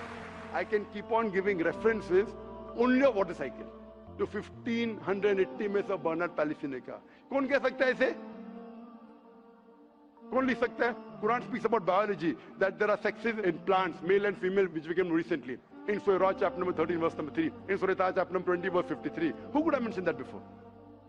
I can keep on giving references only of motorcycle. जो 1580 में से बर्नार्ड पॉलिसी ने कहा। कौन कह सकता है इसे? कौन लिख सकता है? Quran speaks about biology, that there are sexes in plants, male and female, which we came recently. In Surah Ra chapter number 13 verse number 3. In Surah Taha chapter number 20 verse 53. Who could have mentioned that before?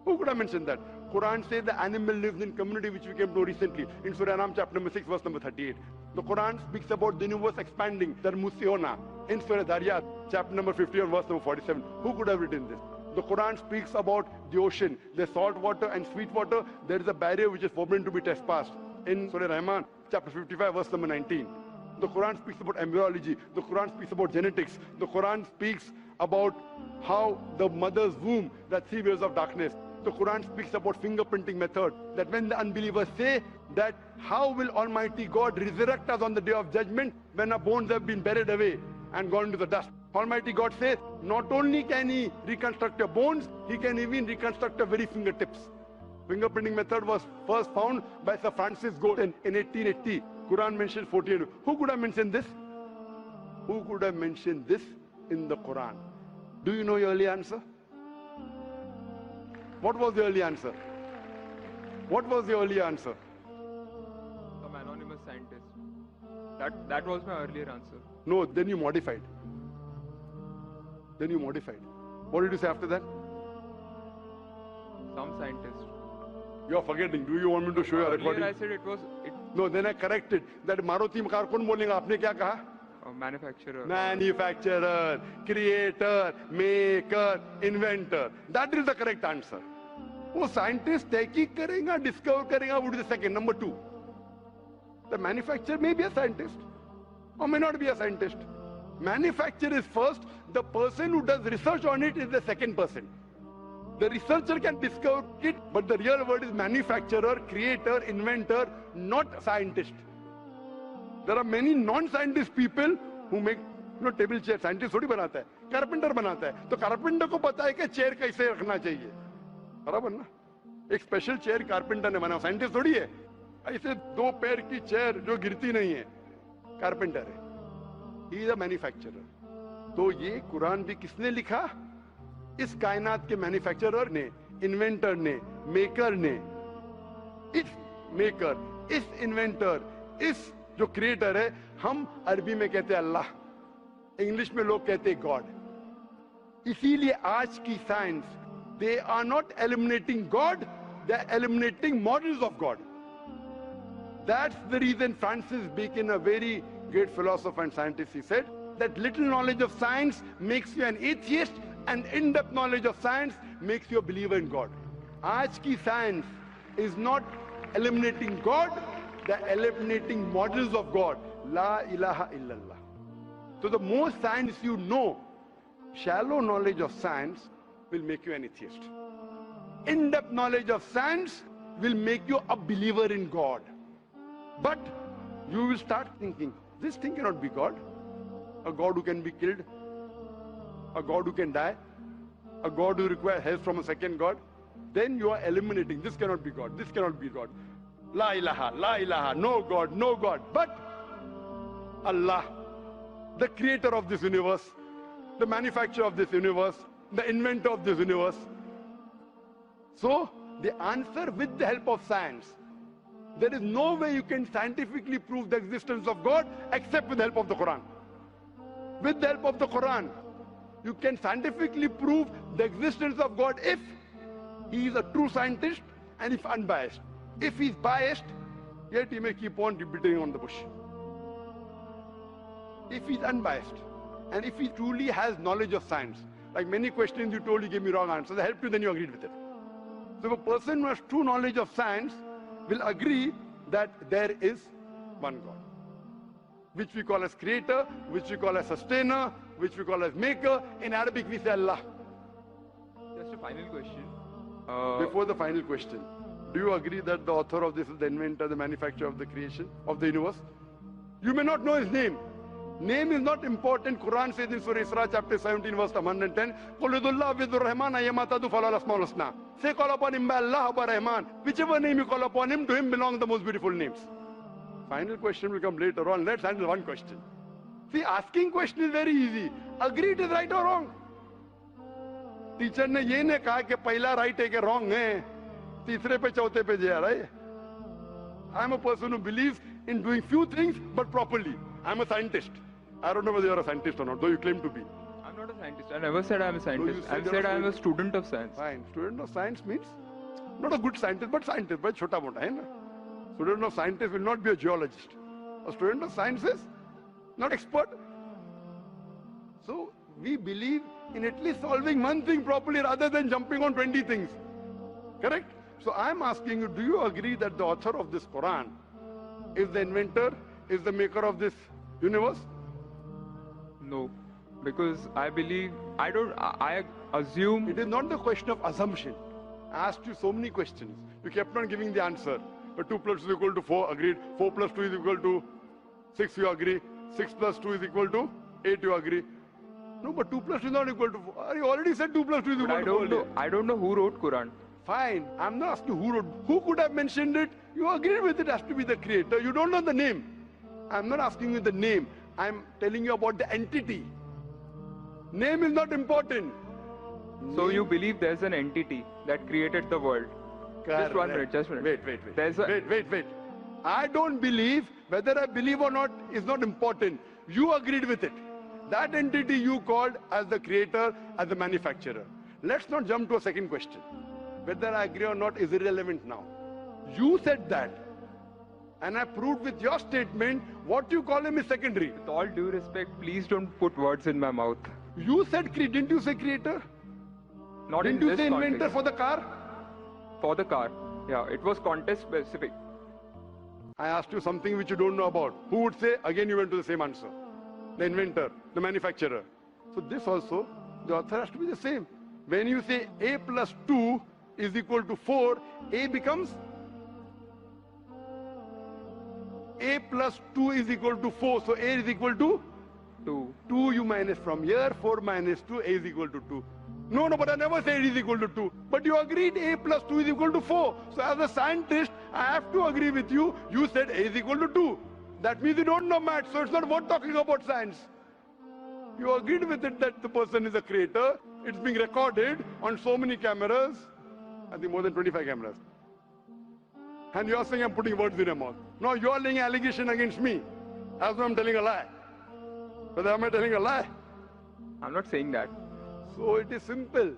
Who could have mentioned that? Quran says the animal lives in community, which we came to recently in Surah Ram chapter number 6 verse number 38. The Quran speaks about the universe expanding, Darmusiona, in Surah Dariyat chapter number 51 verse number 47. Who could have written this? The Quran speaks about the ocean, the salt water and sweet water. There is a barrier which is forbidden to be trespassed in Surah Rahman chapter 55 verse number 19. The Quran speaks about embryology. The Quran speaks about genetics. The Quran speaks about how the mother's womb, that 3 years of darkness. The Quran speaks about fingerprinting method, that when the unbelievers say that how will Almighty God resurrect us on the day of judgment when our bones have been buried away and gone to the dust. Almighty God says not only can He reconstruct your bones, He can even reconstruct your very fingertips. Fingerprinting method was first found by Sir Francis Galton in 1880. Quran mentions 48. Who could have mentioned this? Who could have mentioned this in the Quran? Do you know your early answer? What was the early answer? What was the early answer? Some anonymous scientist. That was my earlier answer. No, then you modified. Then you modified. What did you say after that? Some scientist. You are forgetting. Do you want me to show you a recording? Earlier I said it was No, then I corrected. That Maruti car कौन बोलेगा? आपने क्या कहा? a manufacturer. Manufacturer, creator, maker, inventor. That is the correct answer. वो scientist तहकीक करेगा, discover करेगा, would be the second. Number 2. The manufacturer may be a scientist or may not be a scientist. Manufacturer is first. The person who does research on it is the second person. The researcher can discover it, but the real word is manufacturer, creator, inventor, not scientist. There are many non-scientist people who make table chair. Scientist थोड़ी बनाता है, carpenter बनाता है. तो carpenter को पता है कि chair कैसे रखना चाहिए. बराबर ना? एक स्पेशल चेयर कारपेंटर ने बनाया, साइंटिस्ट थोड़ी है. ऐसे 2 पैर की चेयर जो गिरती नहीं है, कारपेंटर है. He is a manufacturer. तो ये कुरान भी किसने लिखा? इस कायनात के मैन्युफैक्चरर ने, इन्वेंटर ने, मेकर ने. इस मेकर, इस इन्वेंटर, इस जो क्रिएटर है, हम अरबी में कहते हैं अल्लाह, इंग्लिश में लोग कहते हैं गॉड. इसीलिए आज की science, they are not eliminating God, they are eliminating models of God. That's the reason Francis Bacon, a very great philosopher and scientist, he said that little knowledge of science makes you an atheist and in-depth knowledge of science makes you a believer in God. Aaj ki science is not eliminating God, they are eliminating models of God. La ilaha illallah. So the more science you know, shallow knowledge of science will make you an atheist. In-depth knowledge of science will make you a believer in God. But you will start thinking, this thing cannot be God. A God who can be killed, a God who can die, a God who requires help from a second God. Then you are eliminating, this cannot be God, this cannot be God. La ilaha, no God, no God. But Allah, the creator of this universe, the manufacturer of this universe, the inventor of this universe. So, the answer with the help of science. There is no way you can scientifically prove the existence of God except with the help of the Quran. With the help of the Quran, you can scientifically prove the existence of God if he is a true scientist and if unbiased. If he is biased, yet he may keep on beating on the bush. If he is unbiased and if he truly has knowledge of science, like many questions you told, you gave me wrong answers. I helped you, then you agreed with it. So if a person who has true knowledge of science will agree that there is one God, which we call as creator, which we call as sustainer, which we call as maker. In Arabic we say Allah. Just a final question. Before the final question, do you agree that the author of this is the inventor, the manufacturer of the creation, of the universe? You may not know his name. Name is not important. Quran says in Surah Isra chapter 17 verse 110, قُلْ ادُ اللَّهُ وِذُ الرَّحْمَنَ أَيَّمَا تَدُ فَلَا الْأَسْمَاءُ الْحُسْنَى. Say call upon him by Allah or by Rahman. Whichever name you call upon him, to him belong the most beautiful names. Final question will come later on. Let's handle one question. See, asking question is very easy. Agree it is right or wrong. Teacher ने ये नहीं कहा कि पहला right है कि wrong है, तीसरे पे चौथे पे जा रहा है. I am a person who believes in doing few things but properly. I am a scientist. I don't know whether you are a scientist or not, though you claim to be. I'm not a scientist. I never said I'm a scientist. said I you're said a I'm a student. student of science. Fine. Student of science means not a good scientist, but scientist, but chota mota, hai na? Student of scientist will not be a geologist. A student of science is not expert. So we believe in at least solving one thing properly rather than jumping on 20 things. Correct? So I'm asking you, do you agree that the author of this Quran is the inventor, is the maker of this universe? No, because I believe, I assume. It is not the question of assumption. I asked you so many questions. You kept on giving the answer. But 2 plus 2 is equal to 4, agreed. 4 plus 2 is equal to 6, you agree. 6 plus 2 is equal to 8, you agree. No, but 2 plus 2 is not equal to 4. You already said 2 plus 2 is But equal to 4. I don't know who wrote Quran. Fine. I'm not asking who wrote. Who could have mentioned it? You agreed with it has to be the creator. You don't know the name. I'm not asking you the name. I'm telling you about the entity. Name is not important. So you believe there's an entity that created the world? Just 1 minute, just 1 minute. Wait. Wait. I don't believe. Whether I believe or not is not important. You agreed with it. That entity you called as the creator, as the manufacturer. Let's not jump to a second question. Whether I agree or not is irrelevant now. You said that. And I proved with your statement what you call him is secondary. With all due respect, please don't put words in my mouth. You said, didn't you say creator? Not Didn't in you this say inventor context. for the car? For the car. Yeah, it was context specific. I asked you something which you don't know about. Who would say? Again, you went to the same answer. The inventor, the manufacturer. So this also, the author has to be the same. When you say A plus 2 is equal to 4, A becomes A plus 2 is equal to 4. So A is equal to 2. 2 you minus from here, 4 minus 2, A is equal to 2. No, but I never said it is equal to 2. But you agreed A plus 2 is equal to 4. So as a scientist, I have to agree with you. You said A is equal to 2. That means you don't know math, so it's not worth talking about science. You agreed with it that the person is a creator. It's being recorded on so many cameras. I think more than 25 cameras. And you are saying I'm putting words in your mouth. No, you are laying an allegation against me. As though I'm telling a lie. Whether am I telling a lie? I'm not saying that. So it is simple.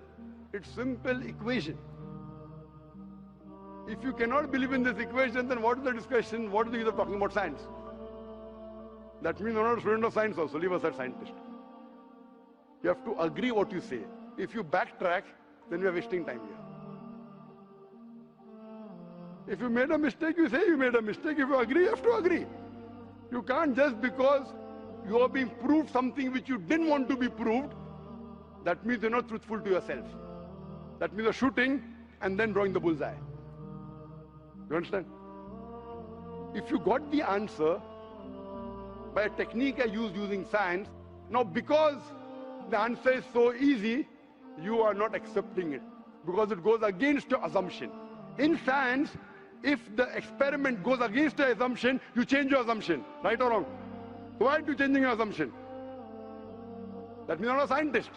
It's simple equation. If you cannot believe in this equation, then what is the discussion? What is the use of talking about science? That means you're not a student of science also. Leave aside scientist. You have to agree what you say. If you backtrack, then you are wasting time here. If you made a mistake, you say you made a mistake. If you agree, you have to agree. You can't just because you are being proved something which you didn't want to be proved, that means you're not truthful to yourself. That means you're shooting and then drawing the bullseye. You understand? If you got the answer by a technique I use using science, now because the answer is so easy, you are not accepting it because it goes against your assumption. In science, if the experiment goes against your assumption, you change your assumption, right or wrong? Why are you changing your assumption? That means you're not a scientist.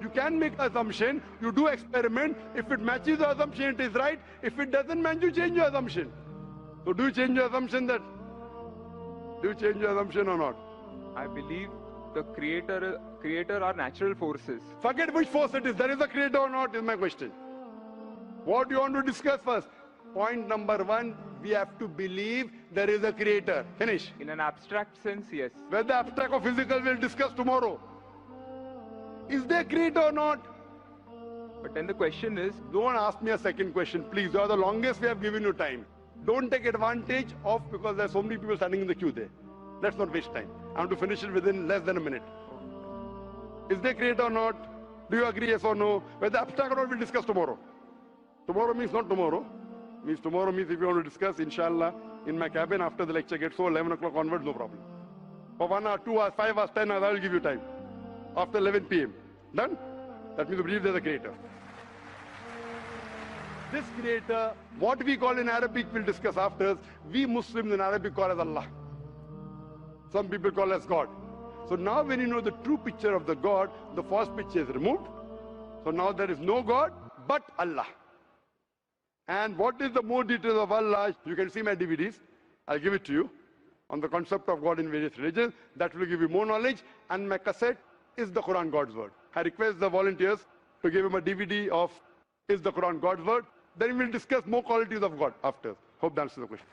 You can make an assumption, you do experiment, if it matches the assumption, it is right. If it doesn't match, you change your assumption. So do you change your assumption that? Do you change your assumption or not? I believe the creator are natural forces. Forget which force it is. There is a creator or not is my question. What do you want to discuss first? Point number 1, we have to believe there is a creator. Finish. In an abstract sense, yes. Whether abstract or physical, we'll discuss tomorrow. Is there a creator or not? But then the question is, Don't ask me a second question, please. You are the longest we have given you time. Don't take advantage of, because there are so many people standing in the queue there. Let's not waste time. I want to finish it within less than a minute. Is there a creator or not? Do you agree, yes or no? Whether abstract or not, we'll discuss tomorrow. Tomorrow means not tomorrow. Tomorrow means if you want to discuss, inshallah, in my cabin after the lecture gets so 11 o'clock onwards, no problem. For 1 hour, 2 hours, 5 hours, 10 hours, I will give you time. After 11 p.m. Done? That means you believe there's a creator. This creator, what we call in Arabic, we'll discuss after, we Muslims in Arabic call as Allah. Some people call as God. So now when you know the true picture of the God, the false picture is removed. So now there is no God but Allah. And what is the more details of Allah? You can see my DVDs. I'll give it to you on the concept of God in various religions. That will give you more knowledge. And my cassette is the Quran God's word? I request the volunteers to give him a DVD of Is the Quran God's word? Then we'll discuss more qualities of God after. Hope that answers the question.